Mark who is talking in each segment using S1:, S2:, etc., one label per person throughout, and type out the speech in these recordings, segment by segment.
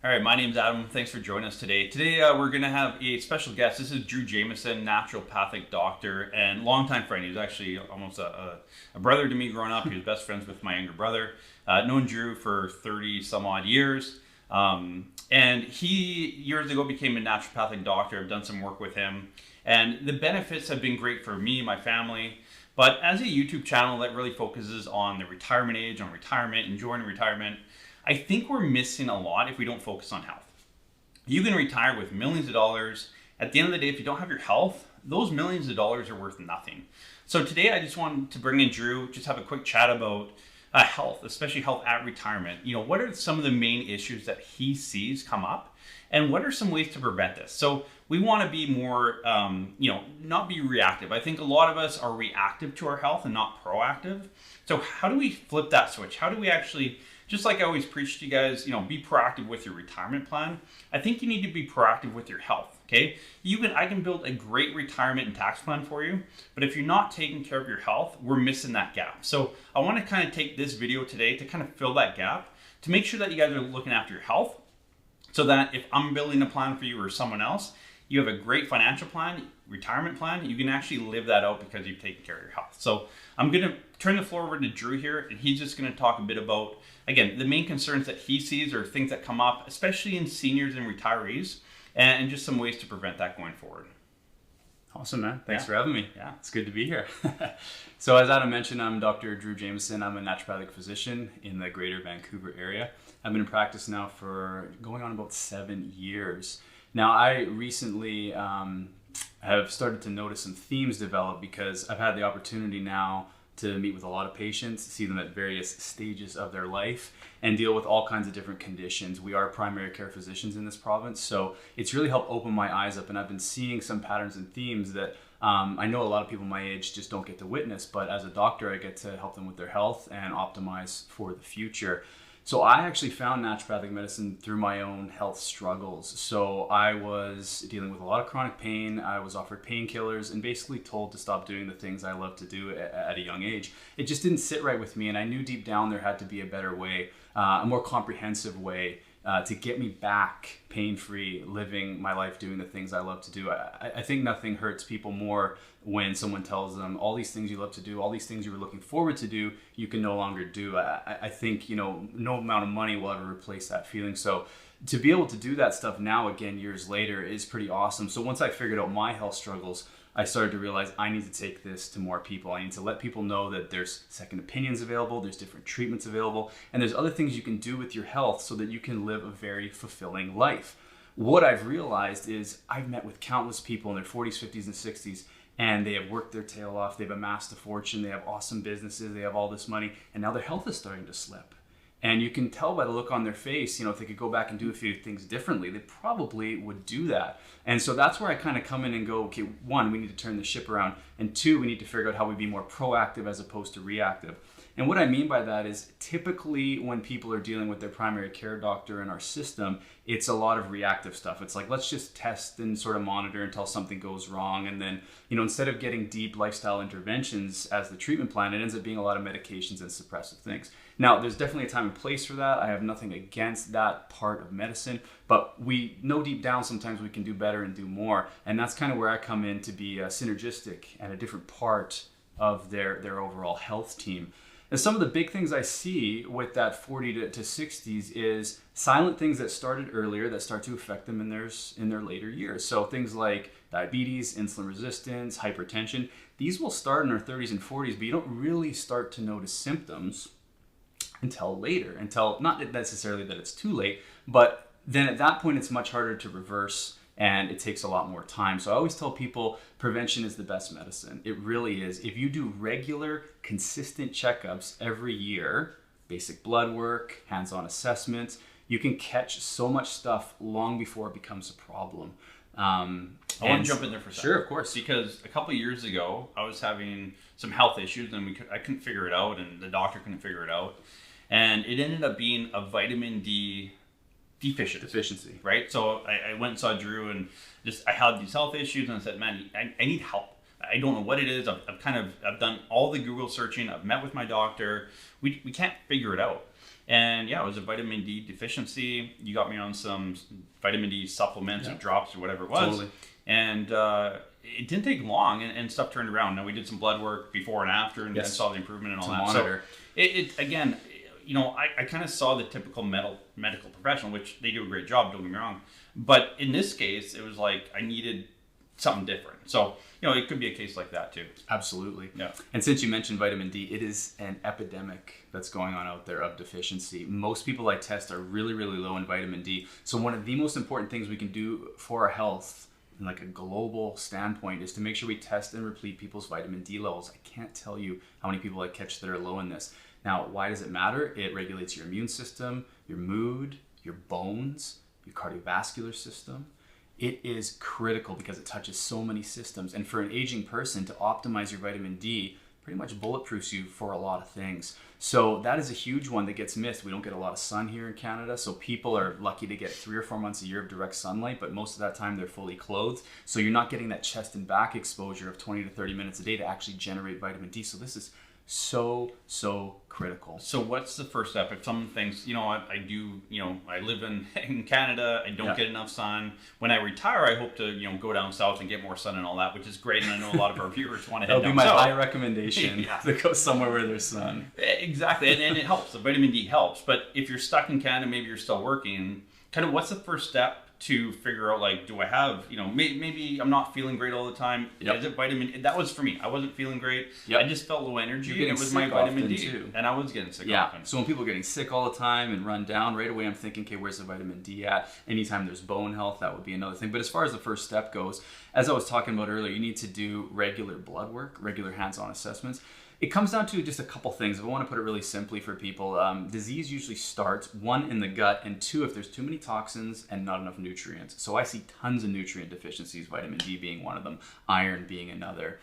S1: All right, my name's Adam. Thanks for joining us today. Today, we're going to have a special guest. This is Drew Jameson, naturopathic doctor and longtime friend. He was actually almost a brother to me growing up. He was best friends with my younger brother. Known Drew for 30 some odd years. And he, years ago, became a naturopathic doctor. I've done some work with him. And the benefits have been great for me, my family. But as a YouTube channel that really focuses on the retirement age, on retirement, enjoying retirement, I think we're missing a lot if we don't focus on health. You can retire with millions of dollars. At the end of the day, if you don't have your health, those millions of dollars are worth nothing. So today I just wanted to bring in Drew, just have a quick chat about health, especially health at retirement. You know, what are some of the main issues that he sees come up? And what are some ways to prevent this? So we want to be more, not be reactive. I think a lot of us are reactive to our health and not proactive. So how do we flip that switch? How do we actually, just like I always preach to you guys, be proactive with your retirement plan. I think you need to be proactive with your health, okay? I can build a great retirement and tax plan for you, but if you're not taking care of your health, we're missing that gap. So I want to kind of take this video today to kind of fill that gap, to make sure that you guys are looking after your health, so that if I'm building a plan for you or someone else, you have a great financial plan, retirement plan, you can actually live that out because you've taken care of your health. So I'm going to turn the floor over to Drew here, and he's just going to talk a bit about, again, the main concerns that he sees or things that come up, especially in seniors and retirees, and just some ways to prevent that going forward.
S2: Awesome, man. Thanks for having me.
S1: Yeah.
S2: It's good to be here. So as Adam mentioned, I'm Dr. Drew Jameson. I'm a naturopathic physician in the greater Vancouver area. I've been in practice now for going on about 7 years. Now, I recently have started to notice some themes develop because I've had the opportunity now to meet with a lot of patients, see them at various stages of their life, and deal with all kinds of different conditions. We are primary care physicians in this province, so it's really helped open my eyes up, and I've been seeing some patterns and themes that I know a lot of people my age just don't get to witness, but as a doctor, I get to help them with their health and optimize for the future. So I actually found naturopathic medicine through my own health struggles. So I was dealing with a lot of chronic pain. I was offered painkillers and basically told to stop doing the things I love to do at a young age. It just didn't sit right with me, and I knew deep down there had to be a better way, a more comprehensive way to get me back pain-free, living my life doing the things I love to do. I think nothing hurts people more when someone tells them all these things you love to do, all these things you were looking forward to do, you can no longer do. I think, no amount of money will ever replace that feeling. So to be able to do that stuff now, again, years later, is pretty awesome. So once I figured out my health struggles, I started to realize I need to take this to more people. I need to let people know that there's second opinions available, there's different treatments available, and there's other things you can do with your health so that you can live a very fulfilling life. What I've realized is I've met with countless people in their 40s, 50s, and 60s, and they have worked their tail off, they've amassed a fortune, they have awesome businesses, they have all this money, and now their health is starting to slip. And you can tell by the look on their face, if they could go back and do a few things differently, they probably would do that. And so that's where I kind of come in and go, okay, one, we need to turn the ship around. And two, we need to figure out how we be more proactive as opposed to reactive. And what I mean by that is typically when people are dealing with their primary care doctor in our system, it's a lot of reactive stuff. It's like, let's just test and sort of monitor until something goes wrong. And then, instead of getting deep lifestyle interventions as the treatment plan, it ends up being a lot of medications and suppressive things. Now, there's definitely a time and place for that. I have nothing against that part of medicine, but we know deep down sometimes we can do better and do more. And that's kind of where I come in to be synergistic and a different part of their overall health team. And some of the big things I see with that 40 to 60s is silent things that started earlier that start to affect them in their later years. So things like diabetes, insulin resistance, hypertension, these will start in our 30s and 40s, but you don't really start to notice symptoms until later, until not necessarily that it's too late, but then at that point it's much harder to reverse and it takes a lot more time. So I always tell people prevention is the best medicine. It really is. If you do regular, consistent checkups every year, basic blood work, hands-on assessments, you can catch so much stuff long before it becomes a problem.
S1: I want to jump in there for a second.
S2: Sure, of course.
S1: Because a couple of years ago, I was having some health issues and I couldn't figure it out, and the doctor couldn't figure it out. And it ended up being a vitamin D deficiency, right? So I went and saw Drew, and I had these health issues, and I said, man, I need help. I don't know what it is. I've done all the Google searching. I've met with my doctor. We can't figure it out. And yeah, it was a vitamin D deficiency. You got me on some vitamin D supplements or drops or whatever it was.
S2: Totally.
S1: And it didn't take long, and stuff turned around. Now we did some blood work before and after, and saw the improvement and all that.
S2: Monitor.
S1: So it again, I kind of saw the typical medical professional, which they do a great job. Don't get me wrong, but in this case, it was like I needed something different. So it could be a case like that too.
S2: Absolutely.
S1: Yeah.
S2: And since you mentioned vitamin D, it is an epidemic that's going on out there of deficiency. Most people I test are really, really low in vitamin D. So one of the most important things we can do for our health in like a global standpoint is to make sure we test and replete people's vitamin D levels. I can't tell you how many people I catch that are low in this. Now, why does it matter? It regulates your immune system, your mood, your bones, your cardiovascular system. It is critical because it touches so many systems. And for an aging person, to optimize your vitamin D pretty much bulletproofs you for a lot of things. So that is a huge one that gets missed. We don't get a lot of sun here in Canada. So people are lucky to get 3 or 4 months a year of direct sunlight, but most of that time they're fully clothed. So you're not getting that chest and back exposure of 20 to 30 minutes a day to actually generate vitamin D. So this is so critical.
S1: So what's the first step? If someone thinks, I do, I live in Canada, I don't get enough sun. When I retire, I hope to, go down south and get more sun and all that, which is great. And I know a lot of our viewers want to head down south.
S2: That'll be my high recommendation to go somewhere where there's sun.
S1: Exactly. And it helps. The vitamin D helps. But if you're stuck in Canada, maybe you're still working, kind of what's the first step to figure out, like, do I have, maybe I'm not feeling great all the time. Is it vitamin? That was for me. I wasn't feeling great. I just felt low energy, and it was my vitamin D too. And I was getting sick often.
S2: So when people are getting sick all the time and run down, right away I'm thinking, okay, where's the vitamin D at? Anytime there's bone health, that would be another thing. But as far as the first step goes, as I was talking about earlier, you need to do regular blood work, regular hands-on assessments. It comes down to just a couple things. If I want to put it really simply for people, disease usually starts, 1, in the gut, and 2, if there's too many toxins and not enough nutrients. So I see tons of nutrient deficiencies, vitamin D being one of them, iron being another.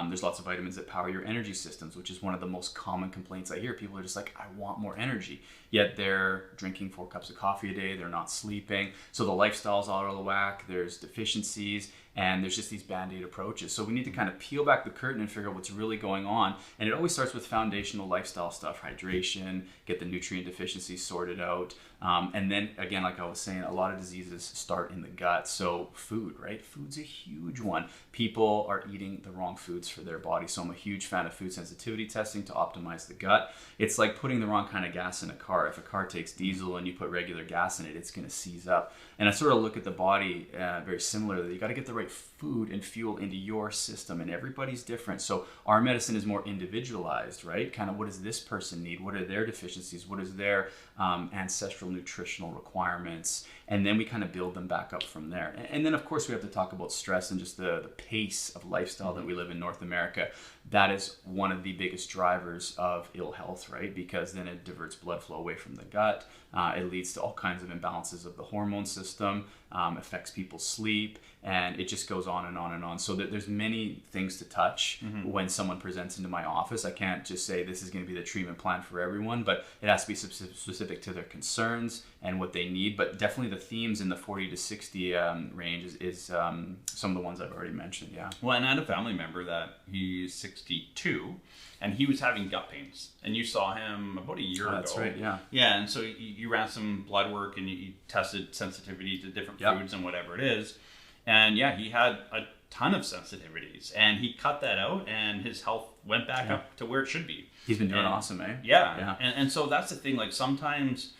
S2: There's lots of vitamins that power your energy systems, which is one of the most common complaints I hear. People are just like, I want more energy. Yet they're drinking 4 cups of coffee a day, they're not sleeping. So the lifestyle's all out of whack, there's deficiencies, and there's just these band-aid approaches. So we need to kind of peel back the curtain and figure out what's really going on. And it always starts with foundational lifestyle stuff, hydration, get the nutrient deficiencies sorted out. And then again, like I was saying, a lot of diseases start in the gut. So food, right? Food's a huge one. People are eating the wrong foods for their body. So I'm a huge fan of food sensitivity testing to optimize the gut. It's like putting the wrong kind of gas in a car. If a car takes diesel and you put regular gas in it, it's going to seize up. And I sort of look at the body very similarly. You got to get the right food and fuel into your system, and everybody's different. So our medicine is more individualized, right? Kind of what does this person need? What are their deficiencies? What is their ancestral nutritional requirements? And then we kind of build them back up from there. And then, of course, we have to talk about stress and just the pace of lifestyle that we live in North America. That is one of the biggest drivers of ill health, right? Because then it diverts blood flow away from the gut. It leads to all kinds of imbalances of the hormone system, affects people's sleep, and it just goes on and on and on. So there's many things to touch when someone presents into my office. I can't just say this is going to be the treatment plan for everyone, but it has to be specific to their concerns and what they need. But definitely the themes in the 40 to 60 range is some of the ones I've already mentioned, yeah.
S1: Well, and I had a family member that he's 62, and he was having gut pains. And you saw him about a year ago.
S2: That's right, yeah.
S1: Yeah, and so you ran some blood work, and you tested sensitivity to different foods and whatever it is. And yeah, he had a ton of sensitivities, and he cut that out, and his health went back up to where it should be.
S2: He's been doing awesome, eh?
S1: Yeah. And so that's the thing, like sometimes,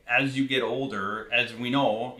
S1: as you get older, as we know,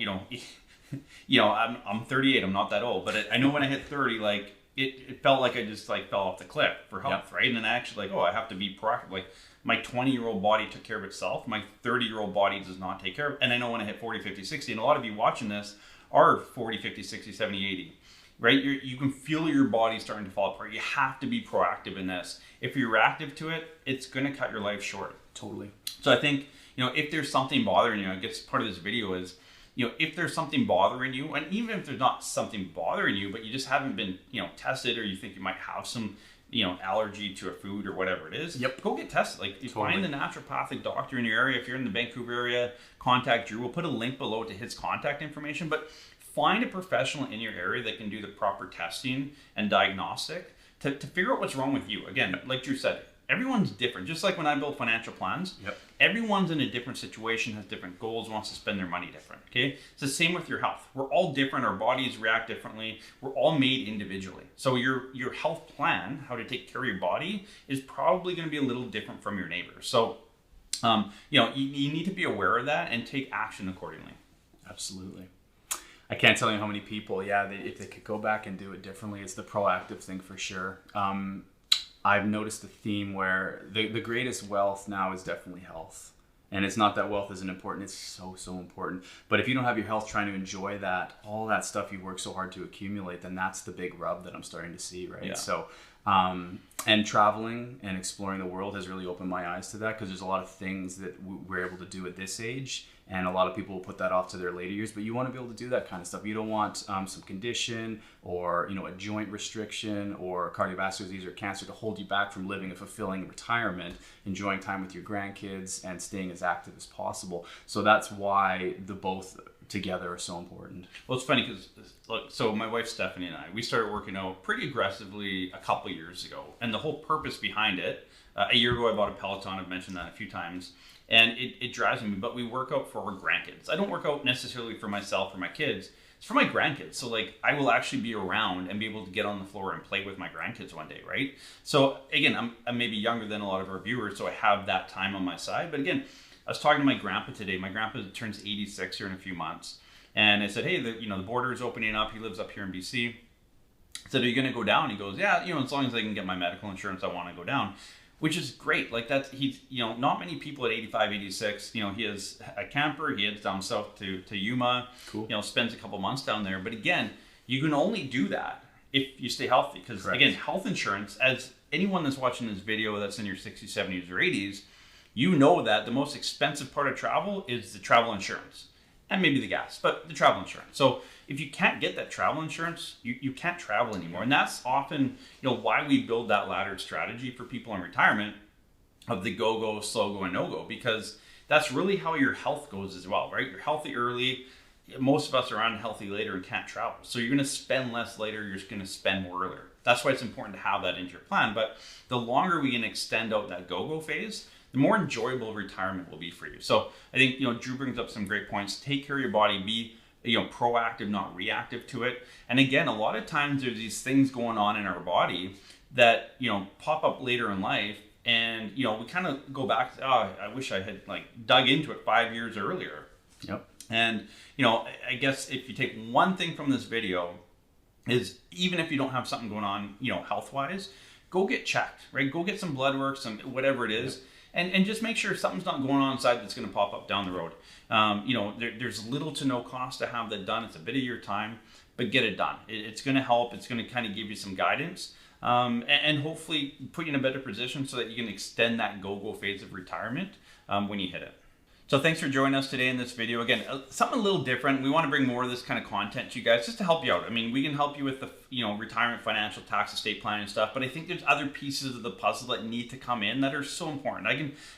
S1: I'm 38, I'm not that old, but I know when I hit 30, like it felt like I just like fell off the cliff for health, right? And then I actually I have to be proactive. Like my 20-year-old body took care of itself. My 30-year-old body does not take care of it. And I know when I hit 40, 50, 60, and a lot of you watching this are 40, 50, 60, 70, 80, right? You can feel your body starting to fall apart. You have to be proactive in this. If you're reactive to it, it's going to cut your life short.
S2: Totally.
S1: So I think, if there's something bothering you, I guess part of this video is, if there's something bothering you, and even if there's not something bothering you, but you just haven't been, tested, or you think you might have some, allergy to a food or whatever it is, go get tested. Like, find the naturopathic doctor in your area. If you're in the Vancouver area, contact Drew. We'll put a link below to his contact information, but find a professional in your area that can do the proper testing and diagnostic to figure out what's wrong with you. Again, like Drew said, everyone's different. Just like when I build financial plans,
S2: Yep.
S1: everyone's in a different situation, has different goals, wants to spend their money different. Okay, it's the same with your health. We're all different. Our bodies react differently. We're all made individually. So your health plan, how to take care of your body, is probably going to be a little different from your neighbors. So you need to be aware of that and take action accordingly.
S2: Absolutely. I can't tell you how many people, if they could go back and do it differently, it's the proactive thing for sure. I've noticed a theme where the greatest wealth now is definitely health. And it's not that wealth isn't important, it's so important. But if you don't have your health, trying to enjoy that, all that stuff you work so hard to accumulate, then that's the big rub that I'm starting to see, right?
S1: Yeah.
S2: So, and traveling and exploring the world has really opened my eyes to that, because there's a lot of things that we're able to do at this age, and a lot of people will put that off to their later years, but you want to be able to do that kind of stuff. You don't want some condition or a joint restriction or cardiovascular disease or cancer to hold you back from living a fulfilling retirement, enjoying time with your grandkids and staying as active as possible. So that's why the both together are so important.
S1: Well, it's funny because, look, so my wife Stephanie and I, we started working out pretty aggressively a couple years ago, and the whole purpose behind it, a year ago I bought a Peloton. I've mentioned that a few times, and it drives me. But we work out for our grandkids. I don't work out necessarily for myself or my kids. It's for my grandkids. So like, I will actually be around and be able to get on the floor and play with my grandkids one day, right? So again, I'm maybe younger than a lot of our viewers, so I have that time on my side. But again, I was talking to my grandpa today. My grandpa turns 86 here in a few months. And I said, hey, the border is opening up. He lives up here in BC. I said, are you going to go down? He goes, yeah, as long as I can get my medical insurance, I want to go down. Which is great. Like that's, he's, not many people at 85, 86, he has a camper. He heads down south to Yuma,
S2: Cool.
S1: Spends a couple months down there. But again, you can only do that if you stay healthy. Because again, health insurance, as anyone that's watching this video that's in your 60s, 70s, or 80s, that the most expensive part of travel is the travel insurance. And maybe the gas, but the travel insurance. So if you can't get that travel insurance, you can't travel anymore. And that's often, why we build that laddered strategy for people in retirement of the go, slow go, and no go, because that's really how your health goes as well, right? You're healthy early. Most of us are unhealthy later and can't travel. So you're going to spend less later. You're just going to spend more earlier. That's why it's important to have that into your plan. But the longer we can extend out that go phase, the more enjoyable retirement will be for you. So I think, Drew brings up some great points. Take care of your body, be, proactive, not reactive to it. And again, a lot of times there's these things going on in our body that, pop up later in life. And, we kind of go back to, I wish I had dug into it 5 years earlier.
S2: Yep.
S1: And, I guess if you take one thing from this video is, even if you don't have something going on, health-wise, go get checked, right? Go get some blood work, some whatever it is. Yep. And just make sure something's not going on inside that's going to pop up down the road. There's little to no cost to have that done. It's a bit of your time, but get it done. It's going to help. It's going to kind of give you some guidance and hopefully put you in a better position so that you can extend that go phase of retirement when you hit it. So thanks for joining us today in this video. Again, something a little different. We want to bring more of this kind of content to you guys just to help you out. I mean, we can help you with the retirement, financial, tax, estate planning and stuff, but I think there's other pieces of the puzzle that need to come in that are so important. I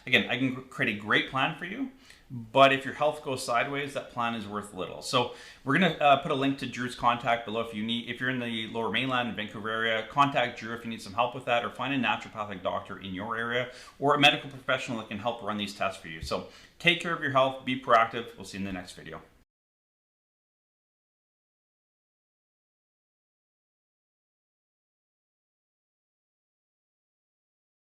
S1: can create a great plan for you, but if your health goes sideways, that plan is worth little. So we're going to put a link to Drew's contact below. If you're in the Lower Mainland and Vancouver area, contact Drew if you need some help with that, or find a naturopathic doctor in your area or a medical professional that can help run these tests for you. So take care of your health, be proactive. We'll see you in the next video.